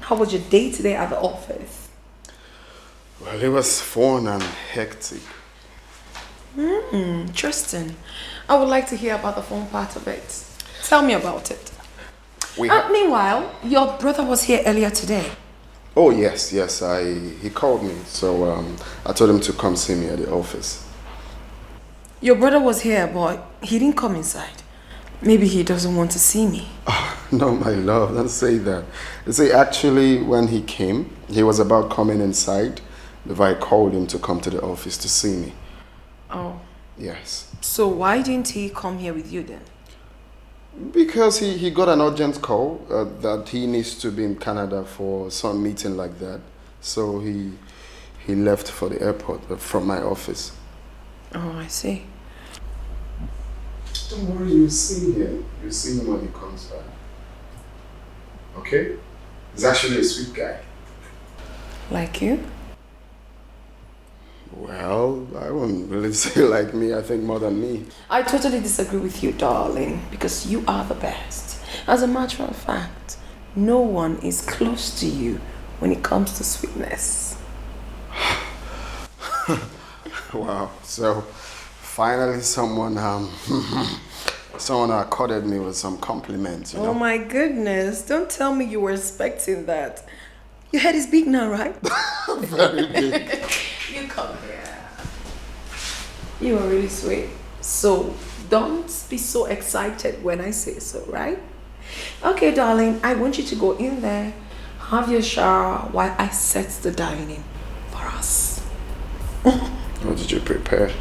How was your day today at the office? Well, it was fun and hectic. Interesting. I would like to hear about the fun part of it. Tell me about it. Meanwhile, your brother was here earlier today. Oh, yes. He called me, so I told him to come see me at the office. Your brother was here, but he didn't come inside. Maybe he doesn't want to see me. Oh, no, my love, don't say that. You see, actually, when he came, he was about coming inside before I called him to come to the office to see me. Oh. Yes. So why didn't he come here with you then? Because he got an urgent call that he needs to be in Canada for some meeting like that. So he left for the airport from my office. Oh, I see. Don't worry, you'll see him. You'll see him when he comes back. Okay? He's actually a sweet guy. Like you? Well, I wouldn't really say like me. I think more than me. I totally disagree with you, darling, because you are the best. As a matter of fact, no one is close to you when it comes to sweetness. Wow. So, finally someone accorded me with some compliments, you know? Oh my goodness. Don't tell me you were expecting that. Your head is big now, right? Very big. You come here. You are really sweet. So don't be so excited when I say so, right? Okay, darling, I want you to go in there, have your shower while I set the dining for us. What did you prepare?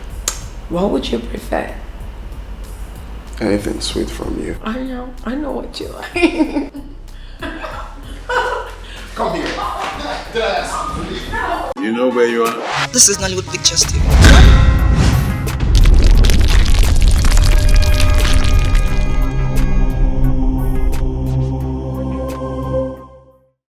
What would you prefer? Anything sweet from you. I know what you like. Come here. You know where you are? This is Nollywood Pictures TV.